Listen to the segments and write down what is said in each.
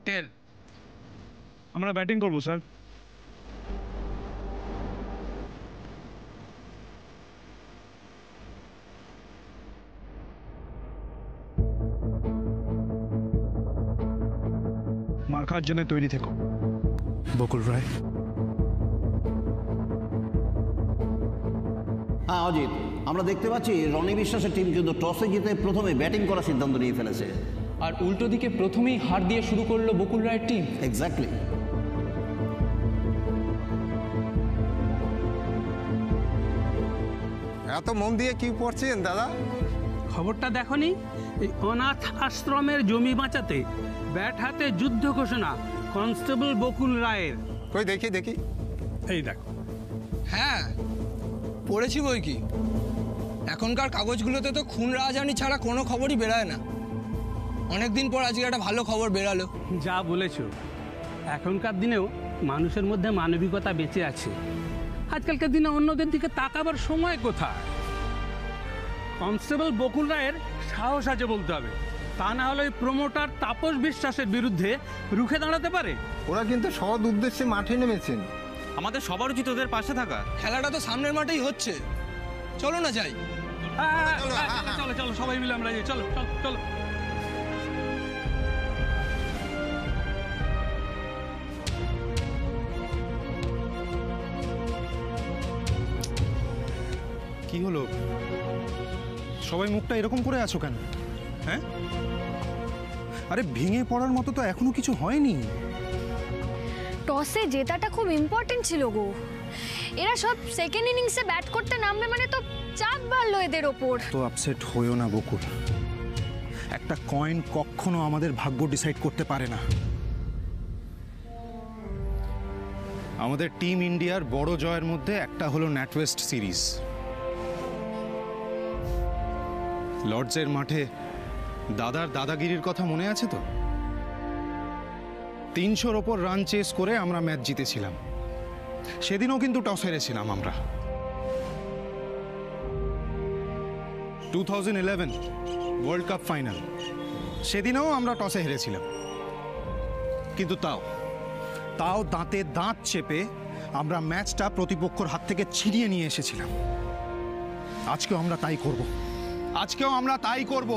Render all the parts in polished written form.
টেল। আমরা ব্যাটিং করবো স্যার। মার খাওয়ার জন্য তৈরি থেকো। বকুল রায়। হ্যাঁ অজিত, আমরা দেখতে পাচ্ছি রনি বিশ্বাসের টিম কিন্তু টসে জিতে প্রথমে ব্যাটিং করার সিদ্ধান্ত নিয়ে ফেলেছে। আর উল্টো দিকে প্রথমেই হার দিয়ে শুরু করলো বকুল রায়ের টিম। এক্স্যাক্টলি। এত মন দিয়ে কি পড়ছেন দাদা? খবরটা দেখনি? এই অনাথ আশ্রমের জমি বাঁচাতে ব্যাট হাতে যুদ্ধ ঘোষণা কনস্টেবল বকুল রায়ের। কই দেখি দেখি। এই দেখো। হ্যাঁ পড়েছি বই কি। এখনকার কাগজগুলোতে তো খুন রাজধানী ছাড়া কোনো খবরই বেরোয় না। অনেকদিন পর আজকে একটা ভালো খবর বেরালো। যা বলেছ, এখনকার দিনেও মানুষের মধ্যে মানবিকতা বেঁচে আছে। আজকালকার দিনে অন্যদের দিকে তাকাবার সময় কোথায়? কনস্টেবল বকুল রায়ের সাহস আছে বলতে হবে, তা না হলে প্রমোটার তাপস বিশ্বাসের বিরুদ্ধে রুখে দাঁড়াতে পারে। ওরা কিন্তু সৎ উদ্দেশ্যে মাঠে নেমেছেন। আমাদের সবার উচিত ওদের পাশে থাকা। খেলাটা তো সামনের মাঠেই হচ্ছে, চলো না যাই। চলো চলো সবাই মিলে আমরা যাই। চলো চলো চলো। কি হলো? সবাই মুখটা এরকম করে আছো কেন? হ্যাঁ, আরে ভেঙে পড়ার মতো তো এখনো কিছু হয়নি। টসে জেতাটা খুব ইম্পর্টেন্ট ছিল গো। এরা সব সেকেন্ড ইনিংসে ব্যাট করতে নামবে মানে তো চাপ বাড়লো এদের ওপর। তো আপসেট হইও না বকুল, একটা কয়েন কখনো আমাদের ভাগ্য ডিসাইড করতে পারে না। আমাদের টিম ইন্ডিয়ার বড় জয়ের মধ্যে একটা হলো ন্যাটওয়েস্ট সিরিজ। লর্ডসের মাঠে দাদার দাদাগিরির কথা মনে আছে তো? 300-র ওপর রান চেস করে আমরা ম্যাচ জিতেছিলাম। সেদিনও কিন্তু টস হেরেছিলাম আমরা। 2011 ওয়ার্ল্ড কাপ ফাইনাল, সেদিনও আমরা টসে হেরেছিলাম। কিন্তু তাও দাঁতে দাঁত চেপে আমরা ম্যাচটা প্রতিপক্ষের হাত থেকে ছিনিয়ে নিয়ে এসেছিলাম। আজকেও আমরা তাই করব।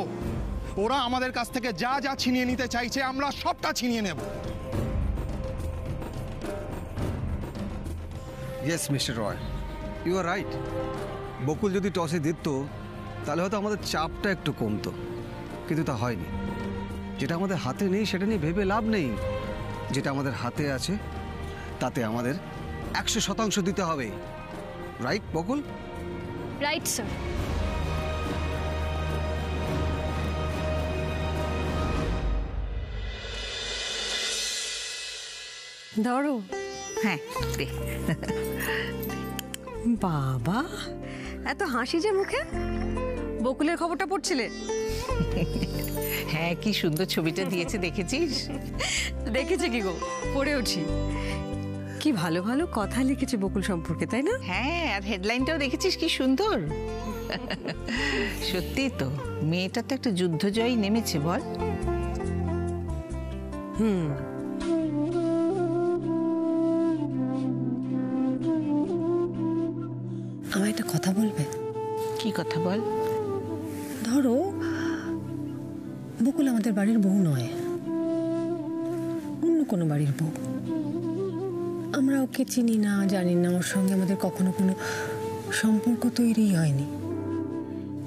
ওরা আমাদের কাছ থেকে যা যা ছিনিয়ে নিতে চাইছে আমরা সবটা ছিনিয়ে নেব। Yes mister Roy, you are right. Bakul যদি টসে জিততো তাহলে হয়তো আমাদের চাপটা একটু কমতো, কিন্তু তা হয়নি। যেটা আমাদের হাতে নেই সেটা নিয়ে ভেবে লাভ নেই। যেটা আমাদের হাতে আছে তাতে আমাদের 100% দিতে হবে। রাইট বকুল? Right sir. ধরো। হ্যাঁ বাবা, এত হাসি যে মুখে। বকুলের খবরটা পড়ছিলে? হ্যাঁ, কি সুন্দর ছবিটা দিয়েছে, দেখেছিস? দেখেছি কি গো, পড়ে উঠি। কি ভালো ভালো কথা লিখেছে বকুল সম্পর্কে, তাই না? হ্যাঁ, আর হেডলাইনটাও দেখেছিস কি সুন্দর। সত্যি তো, মেয়েটা তো একটা যুদ্ধজয়ী নেমেছে বল। আমায় একটা কথা বলবে? কি কথা বল? ধরো বকুল আমাদের বাড়ির বউ নয়, অন্য কোনো বাড়ির বউ। আমরা ওকে চিনি না, জানি না, ওর সঙ্গে আমাদের কখনো কোনো সম্পর্ক তৈরি হয়নি।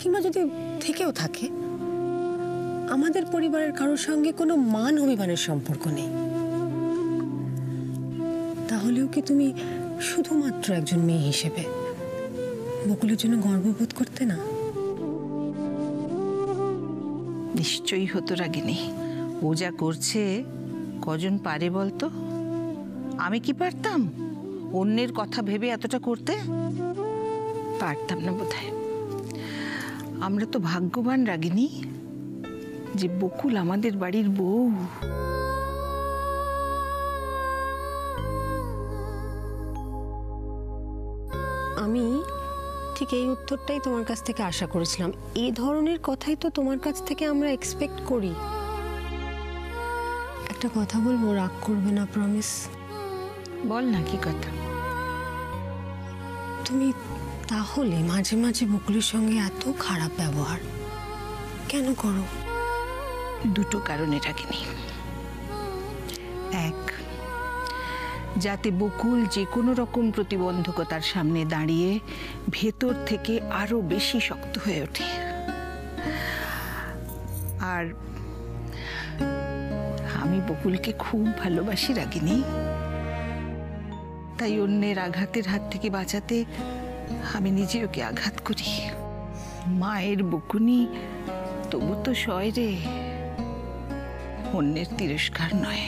কিংবা যদি থেকেও থাকে, আমাদের পরিবারের কারোর সঙ্গে কোনো মান অভিমানের সম্পর্ক নেই। তাহলেও কি তুমি শুধুমাত্র একজন মেয়ে হিসেবে বকুলের জন্য গর্ববোধ করতে না? নিশ্চয়ই হতো রাগিনী। ও যা করছে কজন পারে বলতো? আমি কি পারতাম অন্যের কথা ভেবে এতটা করতে? পারতাম না বোধহয়। আমরা তো ভাগ্যবান রাগিনী যে বকুল আমাদের বাড়ির বউ। আমি ঠিক এই উত্তরটাই তোমার কাছ থেকে আশা করেছিলাম। এই ধরনের কথাই তো তোমার কাছ থেকে আমরা এক্সপেক্ট করি। একটা কথা বলবো, রাগ করবে না, প্রমিস? বল না, কি কথা? তুমি তাহলে মাঝে মাঝে বকুলের সঙ্গে এত খারাপ ব্যবহার কেন করো? দুটো কারণে রাখিনি। এক, যাতে বকুল যে কোনো রকম প্রতিবন্ধকতার সামনে দাঁড়িয়ে ভেতর থেকে আরো বেশি শক্ত হয়ে ওঠে। আর আমি বকুলকে খুব ভালোবাসি রাগিনী, তাই অন্যের আঘাতের হাত থেকে বাঁচাতে আমি নিজে ওকে আঘাত করি। মায়ের বকুনি তবু তো সয় রে, অন্যের তিরস্কার নয়।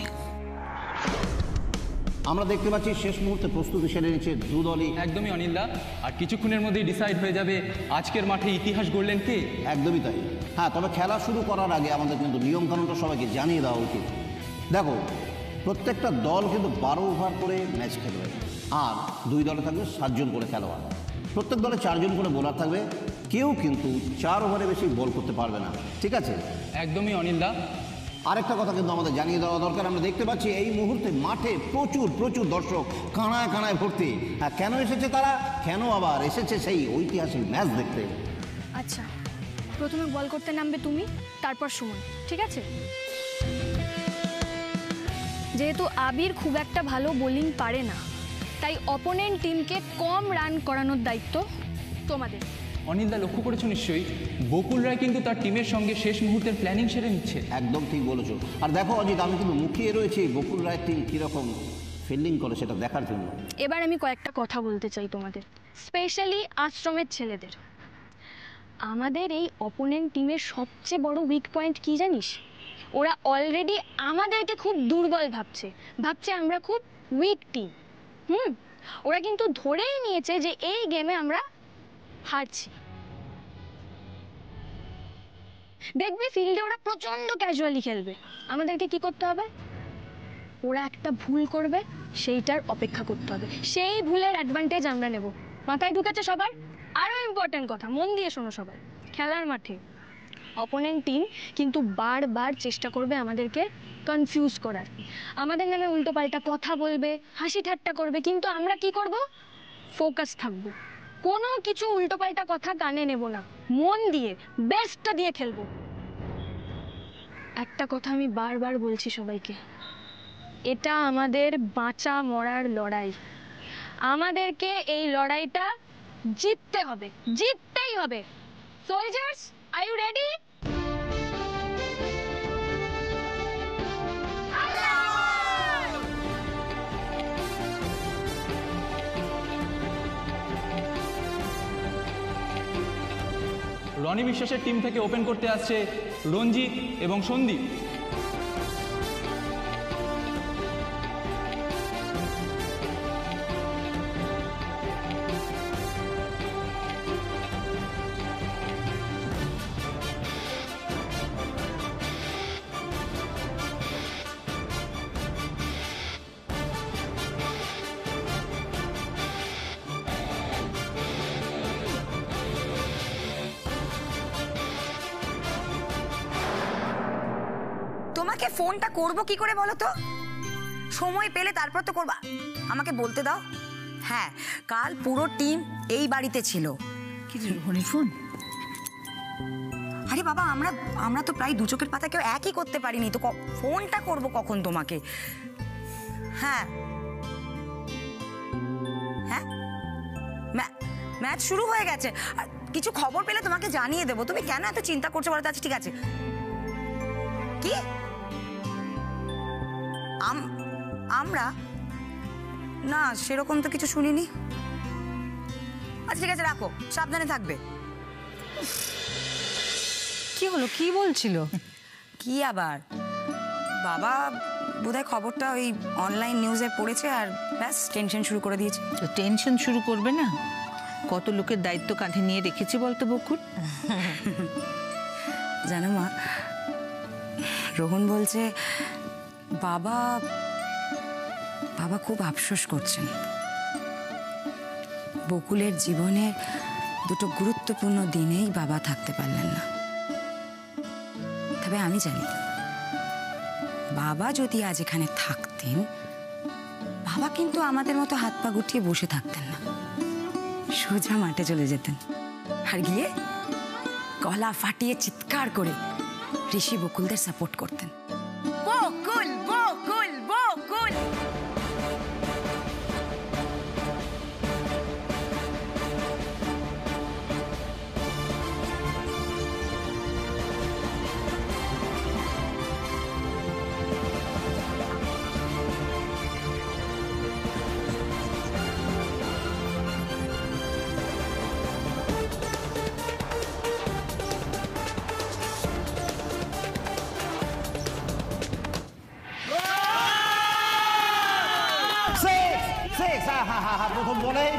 আমরা দেখতে পাচ্ছি শেষ মুহূর্তে প্রস্তুতি সেরে নিচ্ছে দুদলই। একদমই অনিলদা, আর কিছুক্ষণের মধ্যেই ডিসাইড হয়ে যাবে আজকের মাঠে ইতিহাস গড়লেন কে। একদমই তাই। হ্যাঁ, তবে খেলা শুরু করার আগে আমাদের কিন্তু নিয়মকানুনটা সবাইকে জানিয়ে দেওয়া উচিত। দেখো, প্রত্যেকটা দল কিন্তু 12 ওভার করে ম্যাচ খেলবে, আর 2 দলে থাকবে 7 জন করে খেলোয়াড়। প্রত্যেক দলে 4 জন করে বোলার থাকবে, কেউ কিন্তু 4 ওভারে বেশি বল করতে পারবে না, ঠিক আছে? একদমই অনিলদা। আরেকটা কথা কিন্তু আমাদের জানিয়ে দেওয়া দরকার, আমরা দেখতে পাচ্ছি এই মুহূর্তে মাঠে প্রচুর প্রচুর দর্শক, কানায় কানায় ভর্তি। হ্যাঁ, কেন এসেছে তারা? কেন আবার এসেছে? সেই ঐতিহাসিক ম্যাচ দেখতে। আচ্ছা, প্রথমে বল করতে নামবে তুমি, তারপর সুমন, ঠিক আছে? যেহেতু আবির খুব একটা ভালো বোলিং পারে না, তাই অপোনেন্ট টিমকে কম রান করানোর দায়িত্ব তোমাদের। অনিলদা, লক্ষ্য করেছো নিশ্চয়ই বকুল রায় কিন্তু তার টিমের সঙ্গে শেষ মুহূর্তের প্ল্যানিং সেরে নিচ্ছে। একদম ঠিক বলেছো। আর দেখো অজিত, আমি কিন্তু মুখিয়ে রয়েছি বকুল রায়ের টিম কীরকম ফিল্ডিং করে সেটা দেখার জন্য। এবার আমি কয়েকটা কথা বলতে চাই তোমাদের, স্পেশালি আশ্রমের ছেলেদের। আমাদের এই অপোনেন্ট টিমের সবচেয়ে বড় উইক পয়েন্ট কি জানিস? ওরা অলরেডি আমাদেরকে খুব দুর্বল ভাবছে আমরা খুব উইক টিম। ওরা কিন্তু ধরেই নিয়েছে যে এই গেমে আমরা হারছি। দেখবি ফিল্ডে ওরা প্রচন্ড ক্যাজুয়ালি খেলবে। আমাদেরকে কি করতে হবে? ওরা একটা ভুল করবে, সেইটার অপেক্ষা করতে হবে, সেই ভুলের অ্যাডভান্টেজ আমরা নেব। মাথায় ঢুকেছে সবার? আরো ইম্পর্টেন্ট কথা, মন দিয়ে শোনো সবাই। খেলার মাঠে অপোনেন্ট টিম কিন্তু বারবার চেষ্টা করবে আমাদেরকে কনফিউজ করার, আমাদের নামে উল্টোপাল্টা কথা বলবে, হাসি ঠাট্টা করবে, কিন্তু আমরা কি করব? ফোকাস থাকবো, কোনো কিছু উল্টোপাল্টা কথা কানে নেব না, মন দিয়ে বেস্টটা দিয়ে খেলবো। একটা কথা আমি বারবার বলছি সবাইকে, এটা আমাদের বাঁচা মরার লড়াই। আমাদেরকে এই লড়াইটা জিততে হবে, জিততেই হবে। Soldiers, are you ready? Roni বিশ্বাসের টিম থেকে ওপেন করতে আসছে রঞ্জিত এবং সন্দীপ। তোমাকে ফোনটা করব কি করে বলো তো? সময় পেলে তারপর তো করবা, আমাকে বলতে দাও। হ্যাঁ, কাল পুরো টিম এই বাড়িতে ছিল। কি রোহনের ফোন? আরে বাবা, আমরা তো প্রায় 2 চোখের পাতা কেউ একই করতে পারিনি, তো ফোনটা করব কখন তোমাকে? হ্যাঁ হ্যাঁ, ম্যাচ শুরু হয়ে গেছে, আর কিছু খবর পেলে তোমাকে জানিয়ে দেবো। তুমি কেন এত চিন্তা করছো বলো তো? আচ্ছা ঠিক আছে। কি আমরা? না, সেরকম তো কিছু শুনিনি। আচ্ছা ঠিক আছে, রাখো, সাবধানে থাকবে। কি হলো, কি বলছিল? কি আবার, বাবা বোধহয় খবরটা ওই অনলাইন নিউজে পড়েছে আর ব্যাস টেনশন শুরু করে দিয়েছে। তো টেনশন শুরু করবে না? কত লোকের দায়িত্ব কাঁধে নিয়ে রেখেছি বলতো বকুল। জানো মা, রোহন বলছে বাবা খুব আফসোস করছেন। বকুলের জীবনের 2টো গুরুত্বপূর্ণ দিনেই বাবা থাকতে পারলেন না। তবে আমি জানি বাবা যদি আজ এখানে থাকতেন, বাবা কিন্তু আমাদের মতো হাত পা গুটিয়ে বসে থাকতেন না, সোজা মাঠে চলে যেতেন আর গিয়ে গলা ফাটিয়ে চিৎকার করে ঋষি বকুলদের সাপোর্ট করতেন। বকুল বকুল বকুল।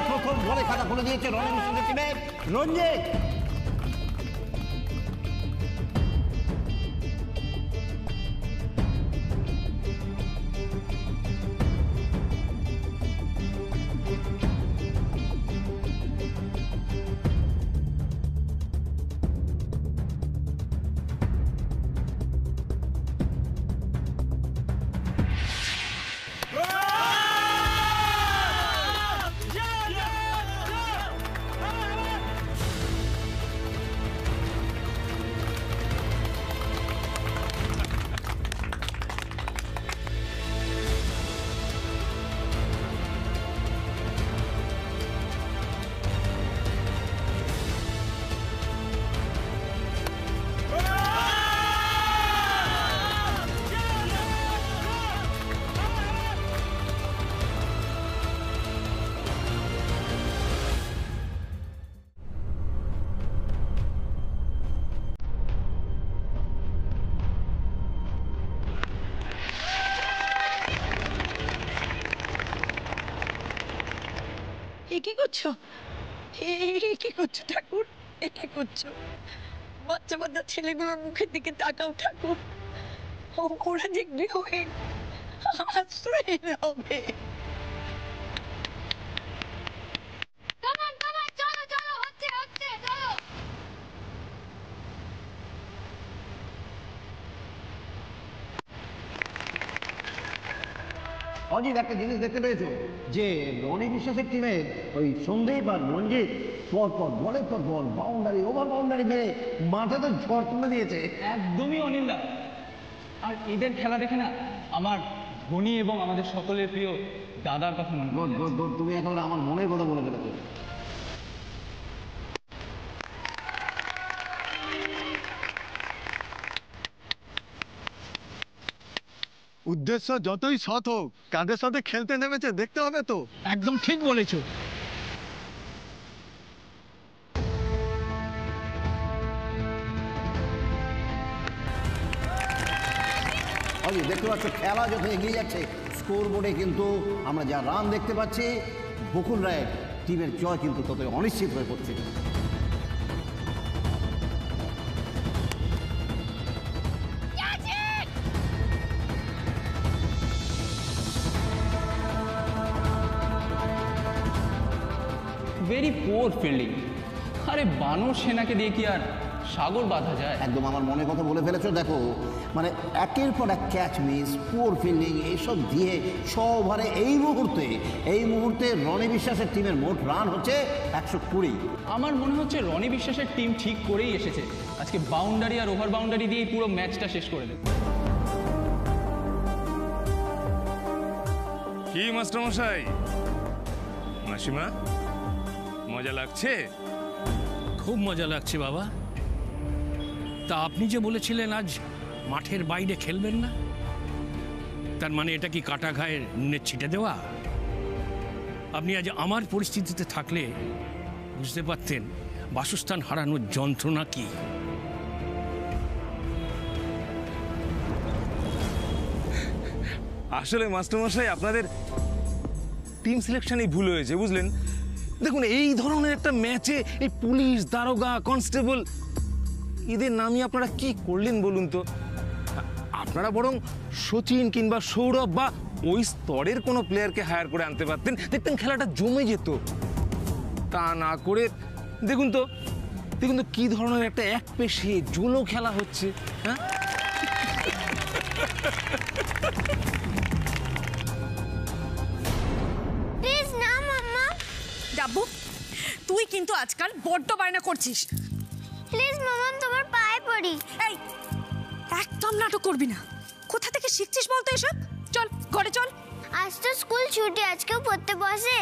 প্রথম বলে খাতা খুলে দিয়েছে রনি বিশ্বাসের টিমের রঞ্জিত। কি করছো? কি করছো ঠাকুর? কি করছো? বাচ্চা বাচ্চা ছেলেগুলোর মুখের দিকে তাকাও ঠাকুর। ওরা যে গৃহহীন আশ্রয়হীন হবে। অজিত একটা জিনিস দেখতে পেয়েছো যে রনি বিশ্বাসের টিমে ওই সন্দীপ আর রঞ্জিত পর পর বলের পর বল বাউন্ডারি ওভার বাউন্ডারি মেরে মাথাতে ঝড় তুলে দিয়েছে। একদমই অনিন্দা। আর এদের খেলা দেখে না আমার ধোনি এবং আমাদের সকলের প্রিয় দাদার কথা মনে হয়। তুমি এখন আমার মনের কথা বলে ফেলেছো। উদ্দেশ্য যতই সৎ হোক, কাদের সাথে খেলতে নেমেছে দেখতে হবে তো। একদম ঠিক বলেছো। অজিত দেখতে পাচ্ছ খেলা যত এগিয়ে যাচ্ছে স্কোর বোর্ডে কিন্তু আমরা যা রান দেখতে পাচ্ছি বকুল রায়ের টিমের জয় কিন্তু ততই অনিশ্চিত হয়ে পড়ছে। Very poor fielding. আরে বানর সেনাকে দিয়ে কি আর সাগর বাঁধা যায়? একদম আমার মনে কথা বলে ফেলেছো। দেখো মানে একের পর এক ক্যাচ মিস, পোর ফিল্ডিং এইসব দিয়ে 6 ওভারে এই মুহূর্তে রনি বিশ্বাসের টিমের মোট রান হচ্ছে 120। আমার মনে হচ্ছে রনি বিশ্বাসের টিম ঠিক করেই এসেছে, আজকে বাউন্ডারি আর ওভার বাউন্ডারি দিয়ে পুরো ম্যাচটা শেষ করে দেবে। কি মাস্টারমশাই, মাসিমা মজা লাগছে? খুব মজা লাগছে বাবা। তা আপনি যে বলেছিলেন আজ মাঠের বাইরে খেলবেন না, তার মানে এটা কি কাটা ঘায়ে নুনের ছিটে দেওয়া? আপনি আজ আমার পরিস্থিতিতে থাকলে বুঝতে পারতেন বাসস্থান হারানোর যন্ত্রণা কি। আসলে মাস্টারমশাই আপনাদের টিম সিলেকশনই ভুল হয়েছে, বুঝলেন? দেখুন এই ধরনের একটা ম্যাচে এই পুলিশ, দারোগা, কনস্টেবল এদের নামিয়ে আপনারা কি করলেন বলুন তো? আপনারা বরং সচিন কিংবা সৌরভ বা ওই স্তরের কোনো প্লেয়ারকে হায়ার করে আনতে পারতেন, দেখতেন খেলাটা জমে যেত। তা না করে দেখুন তো কি ধরনের একটা এক পেশে জোলো খেলা হচ্ছে। হ্যাঁ প্লিজ না মাম্মা। ডাব্বু, তুই কিন্তু আজকাল বড্ড বায়না করছিস। প্লিজ মাম্মা, তোমার পায়ে পড়ি। এই, একদম নাটক করবি না। কোথা থেকে শিখছিস বলতো এসব? চল ঘরে চল। আজ তো স্কুল ছুটি, আজকেও পড়তে বসে।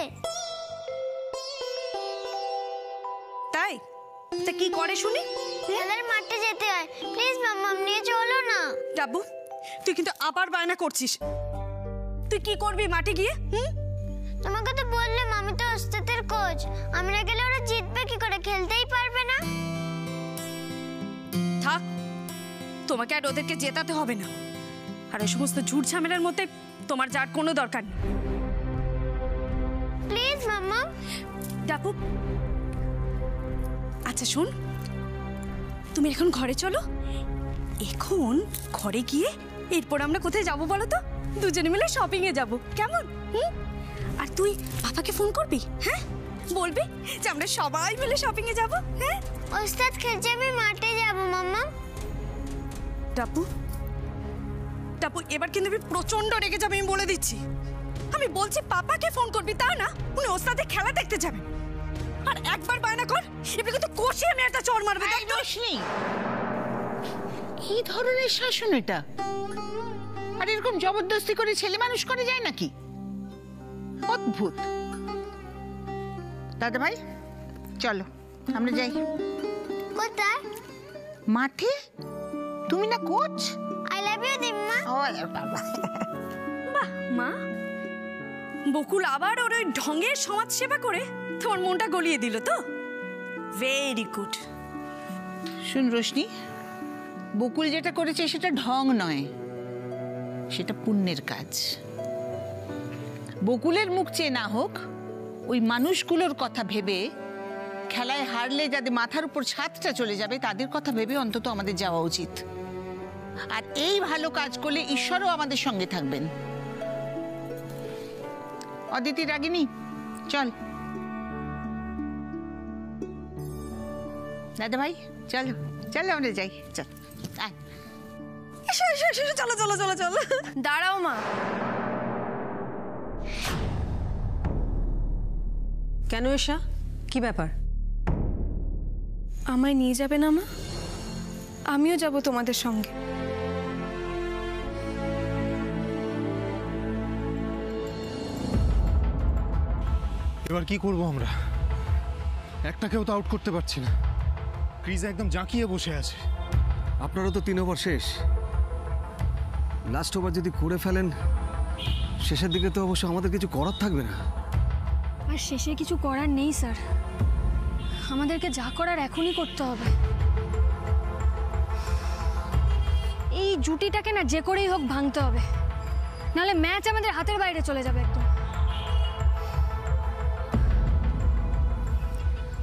তাই? তা কি করে শুনি? খেলার মাঠে যেতে হয়। প্লিজ মাম্মা, নিয়ে চলো না। ডাব্বু, তুই কিন্তু আবার বায়না করছিস। তুই কি করবি মাঠে গিয়ে? তোমাকে তো বললাম আমি তো ওস্তাদের কোচ। আমি না গেলে ওরা জিতবে কি করে? খেলতেই পারবে না। থাক, তোমাকে আর ওদেরকে জেতাতে হবে না। আর ওই সমস্ত ঝুট ঝামেলার মধ্যে তোমার যার কোনো দরকার নেই। প্লিজ মাম্মা। ডাব্বু, আচ্ছা শোন, তুমি এখন ঘরে চলো। এখন ঘরে গিয়ে এরপর আমরা কোথায় যাবো বলো তো? দুজনে মিলে শপিং এ যাবো, কেমন? আর তুই বাবাকে ফোন করবি, হ্যাঁ? বলবি যে আমরা সবাই মিলে শপিং এ যাবো, হ্যাঁ? ওস্তাদ খেলছে, আমি মাঠে যাবো মাম্মা। ডাব্বু, ডাব্বু, এবার কিন্তু আমি প্রচন্ড রেগে যাবে, আমি বলে দিচ্ছি। আমি বলছি পাপাকে ফোন করবি, তা না উনি ওস্তাদের খেলা দেখতে যাবেন। আর একবার বায়না কর, এবার কিন্তু কষিয়ে আমি একটা চড় মারবে। রোশনি, কি ধরনের শাসন এটা? আর এরকম জবরদস্তি করে ছেলে মানুষ করে যায় নাকি? অদ্ভুত। দাদা ভাই চলো আমরা যাই। কোথায়? মাঠে। তুমি না কোচ? আই লাভ ইউ দিম্মা। ও বাবা, বাহ মা, বকুল আবার ওর ওই ঢঙের সমাজ সেবা করে তোমার মনটা গলিয়ে দিল তো। Very good. শুন রোশনি, বকুল যেটা করেছে সেটা ঢং নয়, সেটা পুণ্যের কাজ। বকুলের মুখ চেয়ে না হোক, ওই মানুষগুলোর কথা ভেবে, খেলায় হারলে যাদের মাথার উপর ছাদটা চলে যাবে তাদের কথা ভেবে অন্তত আমাদের যাওয়া উচিত। আর এই ভালো কাজ করলে ঈশ্বরও আমাদের সঙ্গে থাকবেন। অদিতি রাগিনী, চল। দাদা ভাই চলো চলো আমরা যাই, চল। চলো চলো চলো চলো। দাঁড়াও মা। কেন এসা? কি ব্যাপার? আমায় নিয়ে যাবে না মা? আমিও যাব তোমাদের সঙ্গে। এবার কি করব আমরা? একটাকেও তো আউট করতে পারছি না। ক্রিজ একদম জাঁকিয়ে বসে আছে। আপনারও তো 3 ওভার শেষ। লাস্ট ওভার যদি করে ফেলেন, শেষের দিকে তো অবশ্য আমাদের কিছু করার থাকবে না। আর শেষে কিছু করার নেই স্যার, আমাদেরকে যা করার এখনই করতে হবে। এই জুটিটাকে না যে করেই হোক ভাঙতে হবে, নাহলে ম্যাচ আমাদের হাতের বাইরে চলে যাবে একদম।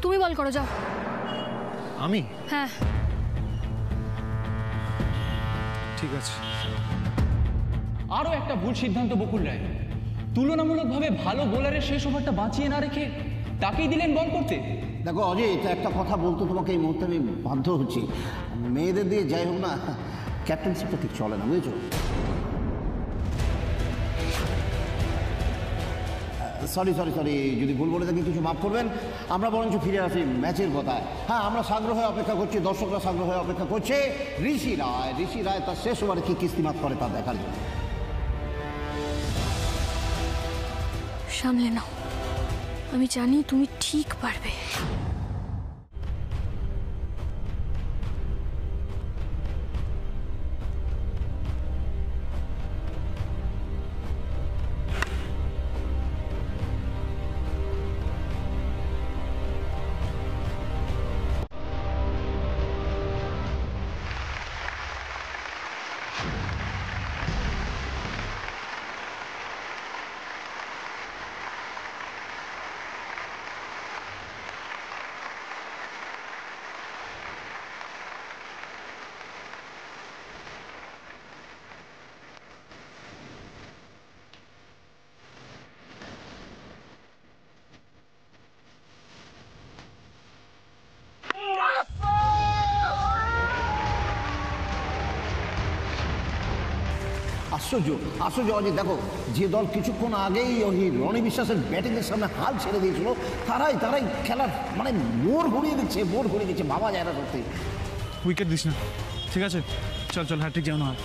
তুমি বল করো, যাও। আমি? হ্যাঁ ঠিক আছে। আরও একটা ভুল সিদ্ধান্ত বকুল রায়। তুলনামূলকভাবে ভালো বোলারের শেষ ওভারটা বাঁচিয়ে না রেখে তাকেই দিলেন বল করতে। দেখো অজয়, এটা একটা কথা বলতে তোমাকে এই মুহূর্তে আমি বাধ্য হচ্ছি। মেয়েদের দিয়ে যাই হোক না, ক্যাপ্টেনশিপটা ঠিক চলে না, বুঝেছো? সরি সরি সরি, যদি ভুল বলে থাকি কিছু মাফ করবেন। আমরা বরঞ্চ ফিরে আসি ম্যাচের কথায়। হ্যাঁ, আমরা সাগ্রহ হয়ে অপেক্ষা করছি, দর্শকরা সাগ্রহ হয়ে অপেক্ষা করছে ঋষি রায়। ঋষি রায় তার শেষ ওভারে কি কিস্তিমাত করে তা দেখার জন্য। সামলে নাও, আমি জানি তুমি ঠিক পারবে। আশ্চর্য আশ্চর্য অজিত, দেখো যে দল কিছুক্ষণ আগেই ওই রনি বিশ্বাসের ব্যাটিংয়ের সামনে হাল ছেড়ে দিয়েছিল তারাই খেলার মানে মোড় ঘুরিয়ে দিচ্ছে ভাবা যায় না সত্যি। উইকেট দিস না, ঠিক আছে? চল চল, হ্যাট্রিক যেন হয়।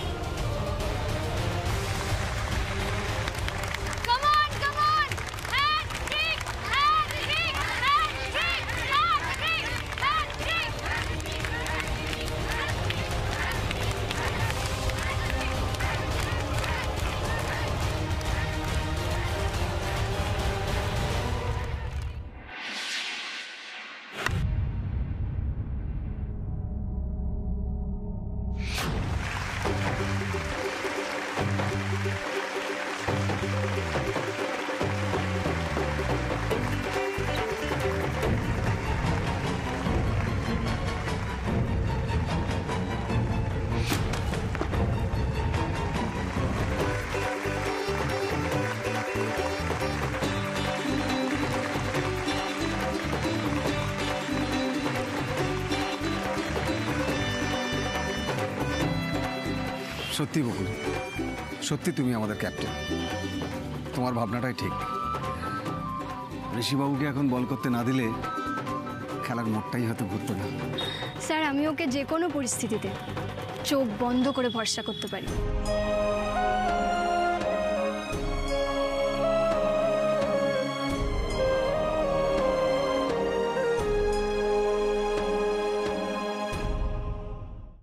সত্যি বকুল, সত্যি তুমি আমাদের ক্যাপ্টেন। তোমার ভাবনাটাই ঠিক। ঋষিবাবুকে এখন বল করতে না দিলে খেলার মোড়টাই হয়তো ঘুরতো না। স্যার, আমি ওকে যে কোনো পরিস্থিতিতে চোখ বন্ধ করে ভরসা করতে পারি।